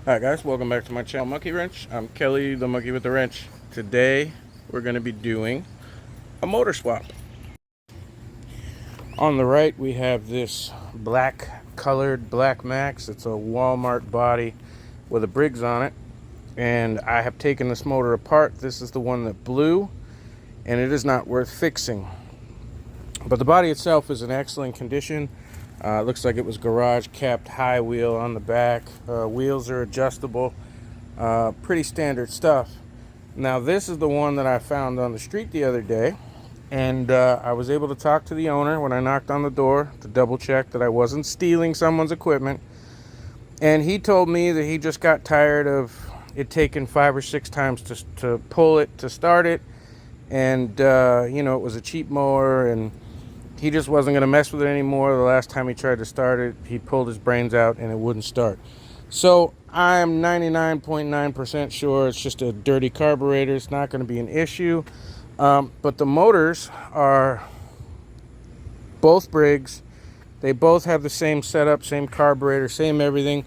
Alright guys, welcome back to my channel Monkey Wrench. I'm Kelly, the monkey with the wrench. Today we're going to be doing a motor swap. On the right we have this black colored Black Max. It's a Walmart body with a Briggs on it, and I have taken this motor apart. This is the one that blew, and it is not worth fixing, but the body itself is in excellent condition. Looks like it was garage capped high wheel on the back. Wheels are adjustable. Pretty standard stuff. Now this is the one that I found on the street the other day, and I was able to talk to the owner when I knocked on the door to double check that I wasn't stealing someone's equipment. And he told me that he just got tired of it taking 5 or 6 times to pull it to start it, and you know, it was a cheap mower and he just wasn't going to mess with it anymore. The last time he tried to start it, he pulled his brains out and it wouldn't start. So I'm 99.9% sure it's just a dirty carburetor. It's not going to be an issue. But the motors are both Briggs. They both have the same setup, same carburetor, same everything.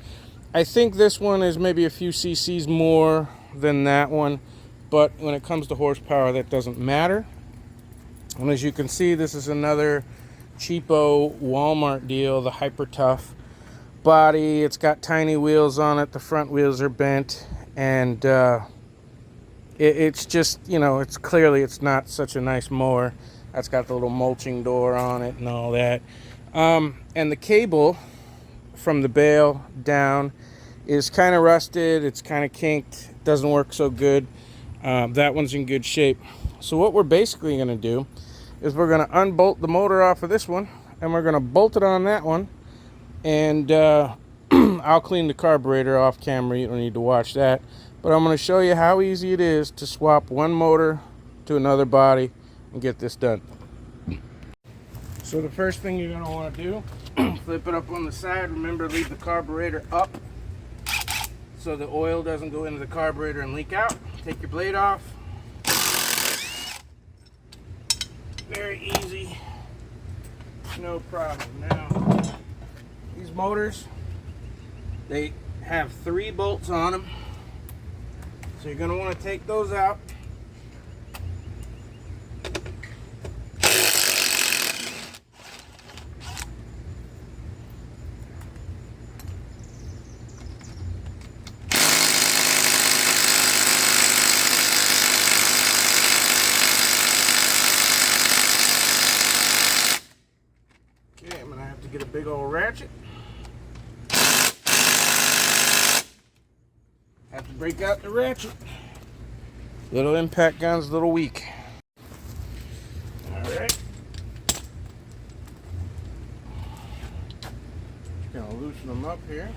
I think this one is maybe a few cc's more than that one, but when it comes to horsepower, that doesn't matter. And as you can see, this is another cheapo Walmart deal, the Hyper Tough body. It's got tiny wheels on it. The front wheels are bent, and it's just, you know, it's not such a nice mower. That's got the little mulching door on it and all that. And the cable from the bale down is kind of rusted. It's kind of kinked. It doesn't work so good. That one's in good shape. So what we're basically going to do is we're going to unbolt the motor off of this one, and we're going to bolt it on that one, and I'll clean the carburetor off camera. You don't need to watch that, but I'm going to show you how easy it is to swap one motor to another body and get this done. So the first thing you're going to want to do, flip it up on the side. Remember, leave the carburetor up so the oil doesn't go into the carburetor and leak out. Take your blade off. Very easy, no problem. Now, these motors, they have 3 bolts on them, so you're going to want to take those out. Get a big old ratchet. Have to break out the ratchet. Little impact gun's a little weak. Alright. Just gonna loosen them up here.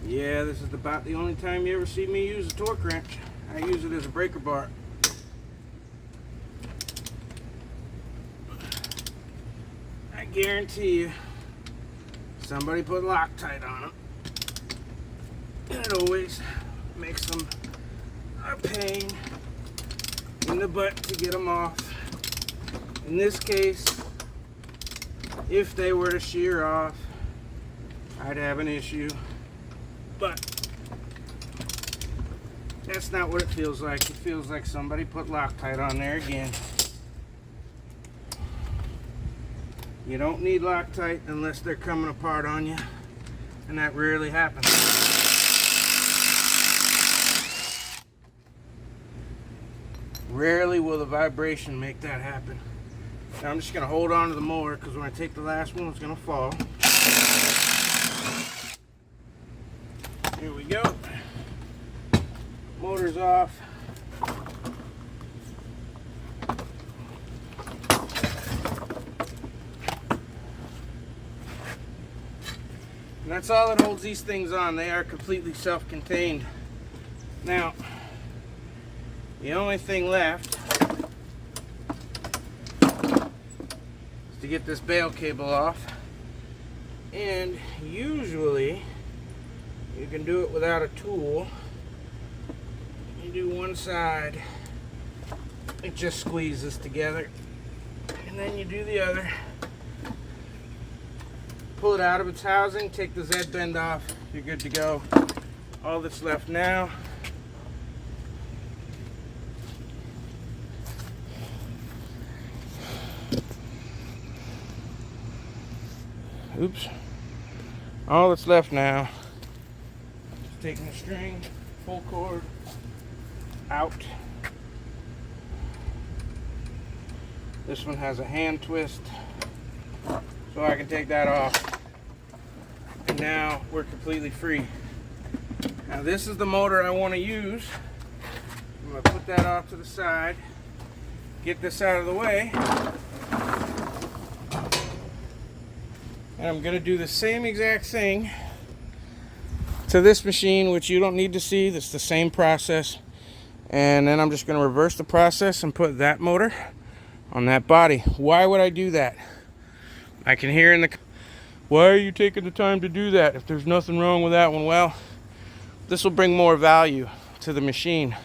Yeah, this is about the only time you ever see me use a torque wrench. I use it as a breaker bar. I guarantee you, somebody put Loctite on them, and it always makes them a pain in the butt to get them off. In this case, if they were to shear off, I'd have an issue, but that's not what it feels like. It feels like somebody put Loctite on there again. You don't need Loctite unless they're coming apart on you, and that rarely happens. Rarely will the vibration make that happen. Now I'm just going to hold on to the mower, because when I take the last one, it's going to fall. Here we go. Motor's off. And that's all that holds these things on. They are completely self-contained. Now, the only thing left is to get this bale cable off. And usually, you can do it without a tool. You do one side, it just squeezes together. And then you do the other. pull it out of its housing, take the Z bend off, you're good to go. All that's left now all that's left now is taking the string, full cord out. This one has a hand twist, so I can take that off. And now we're completely free. Now this is the motor I want to use. I'm going to put that off to the side, get this out of the way, and I'm going to do the same exact thing to this machine, which you don't need to see. This is the same process. And then I'm just going to reverse the process and put that motor on that body. Why would I do that? I can hear in the... Why are you taking the time to do that if there's nothing wrong with that one? Well, this will bring more value to the machine.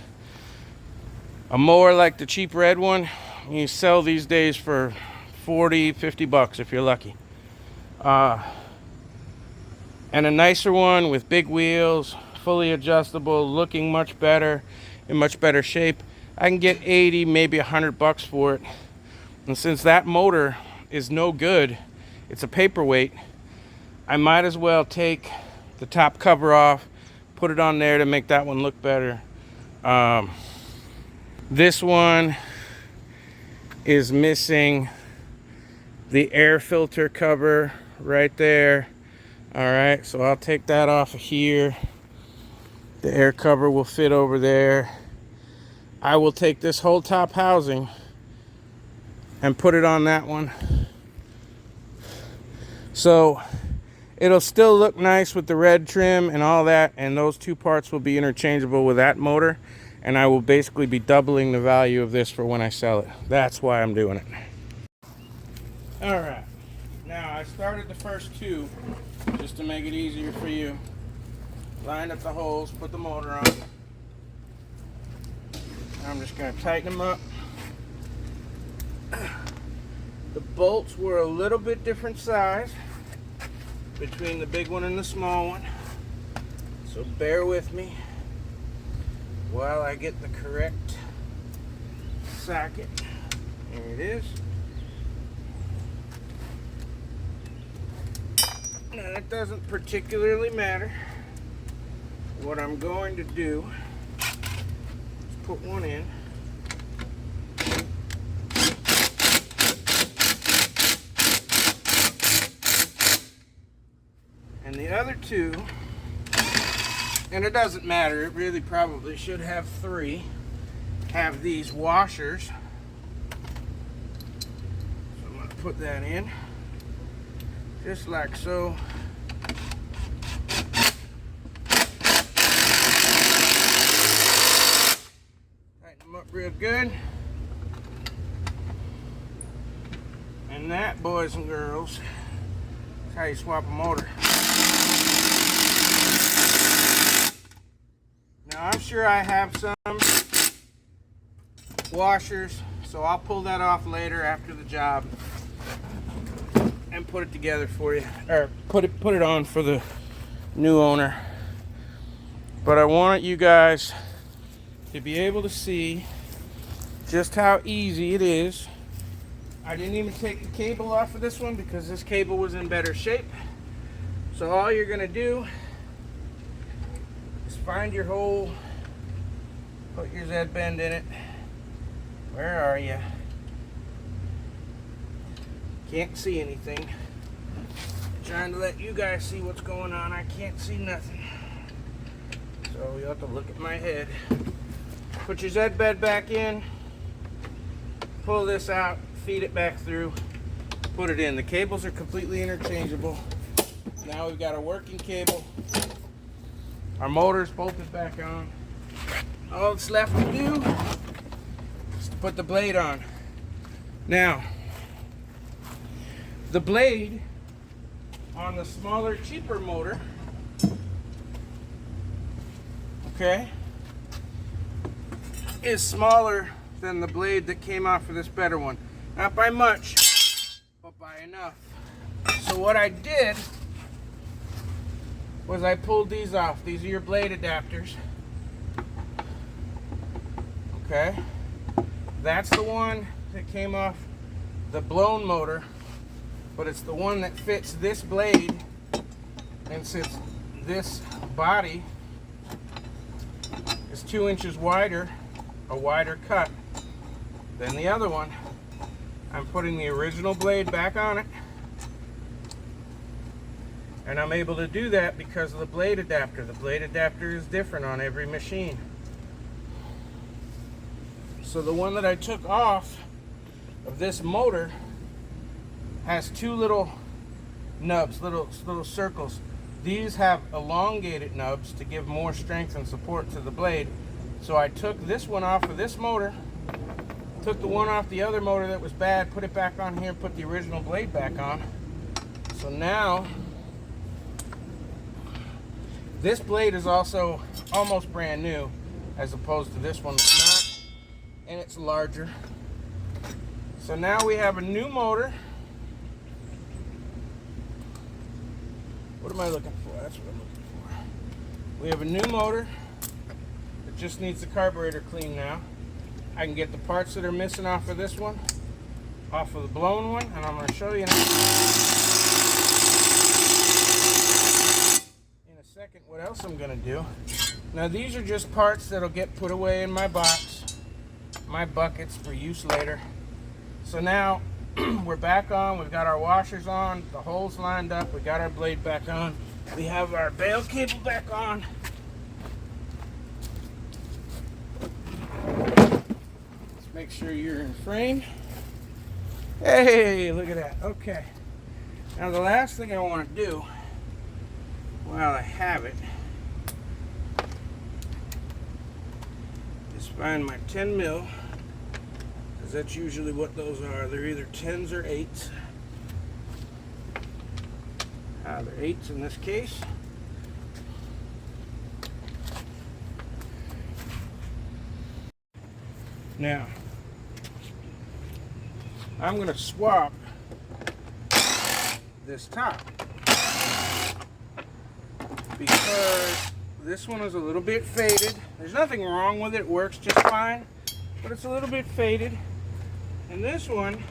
A mower like the cheap red one, you sell these days for 40, 50 bucks if you're lucky. And a nicer one with big wheels, fully adjustable, looking much better, in much better shape, I can get 80, maybe 100 bucks for it. And since that motor is no good, it's a paperweight, I might as well take the top cover off, put it on there to make that one look better. This one is missing the air filter cover right there. All right, so I'll take that off of here. The air cover will fit over there. I will take this whole top housing and put it on that one. So it'll still look nice with the red trim and all that, and those two parts will be interchangeable with that motor, and I will basically be doubling the value of this for when I sell it. That's why I'm doing it. All right, now I started the first two just to make it easier for you. Lined up the holes, put the motor on. I'm just going to tighten them up. The bolts were a little bit different size between the big one and the small one, so bear with me while I get the correct socket. There it is. Now that doesn't particularly matter. What I'm going to do is put one in. And the other two, and it doesn't matter, it really probably should have three, have these washers. So I'm going to put that in, just like so. Up real good, and that, boys and girls, is how you swap a motor. Now I'm sure I have some washers, so I'll pull that off later after the job and put it together for you, or put it on for the new owner. But I want you guys to be able to see just how easy it is. I didn't even take the cable off of this one because this cable was in better shape. So all you're gonna do is find your hole, put your Z bend in it. Where are you? Can't see anything. Trying to let you guys see what's going on. I can't see nothing. So you have to look at my head. Put your Z bed back in, pull this out, feed it back through, put it in. The cables are completely interchangeable. Now we've got a working cable. Our motor's bolted back on. All that's left to do is to put the blade on. Now, the blade on the smaller, cheaper motor, okay, is smaller than the blade that came off of this better one. Not by much, but by enough. So So what I did was I pulled these off. These are your blade adapters. Okay. That's the one that came off the blown motor, but it's the one that fits this blade, and since this body is 2 inches wider, a wider cut than the other one, I'm putting the original blade back on it, and I'm able to do that because of the blade adapter. The blade adapter is different on every machine. So the one that I took off of this motor has two little nubs, little circles. These have elongated nubs to give more strength and support to the blade. So I took this one off of this motor, took the one off the other motor that was bad, put it back on here, put the original blade back on. So now this blade is also almost brand new, as opposed to this one that's not, and it's larger. So now we have a new motor. What am I looking for? That's what I'm looking for. We have a new motor. It just needs the carburetor clean now. I can get the parts that are missing off of this one, off of the blown one, and I'm going to show you now. Second, what else I'm going to do. Now these are just parts that'll get put away in my box, my buckets for use later. So now we're back on, we've got our washers on, the holes lined up, we got our blade back on, we have our bail cable back on. Let's make sure you're in frame. Hey, look at that. Okay. Now the last thing I want to do, while I have it, is find my 10 mil, because that's usually what those are. They're either 10s or 8s. They're 8s in this case. Now, I'm going to swap this top, because this one is a little bit faded. There's nothing wrong with it, it works just fine, but it's a little bit faded. And this one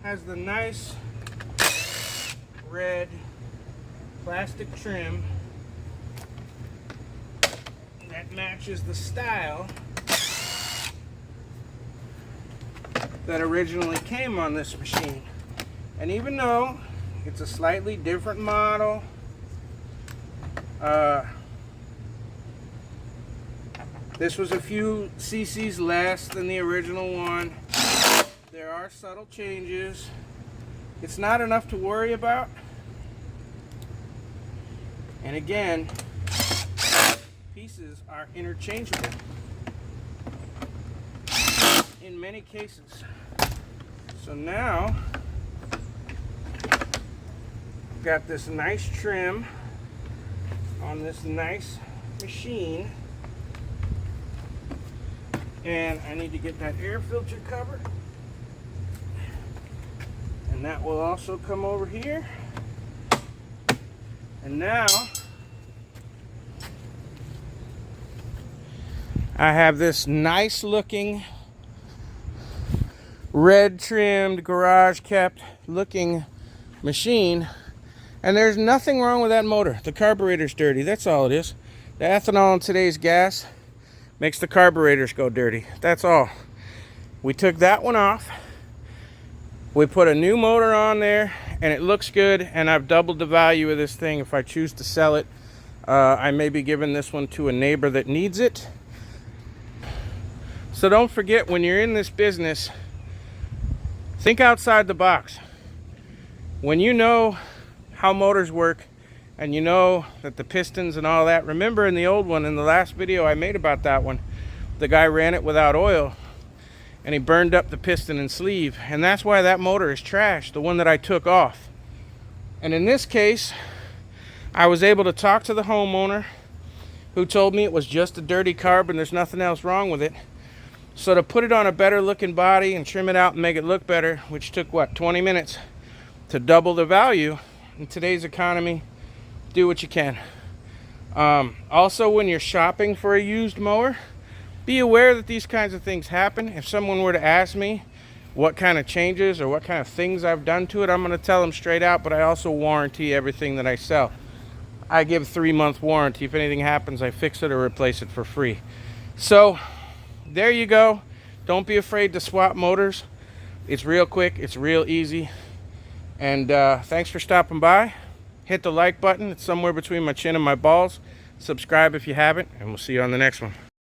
has the nice red plastic trim that matches the style that originally came on this machine. And even though it's a slightly different model, this was a few cc's less than the original one. There are subtle changes. It's not enough to worry about. And again, pieces are interchangeable in many cases. So now, got this nice trim on this nice machine, and I need to get that air filter covered, and that will also come over here. And now I have this nice looking red trimmed garage kept looking machine. And there's nothing wrong with that motor. The carburetor's dirty, that's all it is. The ethanol in today's gas makes the carburetors go dirty, that's all. We took that one off. We put a new motor on there, and it looks good, and I've doubled the value of this thing. If I choose to sell it, I may be giving this one to a neighbor that needs it. So don't forget, when you're in this business, think outside the box. When you know how motors work, and you know that the pistons and all that, remember in the old one, in the last video I made about that one, the guy ran it without oil and he burned up the piston and sleeve, and that's why that motor is trash, the one that I took off. And in this case, I was able to talk to the homeowner, who told me it was just a dirty carb and there's nothing else wrong with it. So to put it on a better looking body and trim it out and make it look better, which took what, 20 minutes, to double the value in today's economy, do what you can. Also, when you're shopping for a used mower, be aware that these kinds of things happen. If someone were to ask me what kind of changes or what kind of things I've done to it, I'm going to tell them straight out, but I also warranty everything that I sell. I give 3-month warranty. If anything happens, I fix it or replace it for free. So there you go. Don't be afraid to swap motors. It's real quick, it's real easy. And thanks for stopping by. Hit the like button, it's somewhere between my chin and my balls. Subscribe if you haven't, and we'll see you on the next one.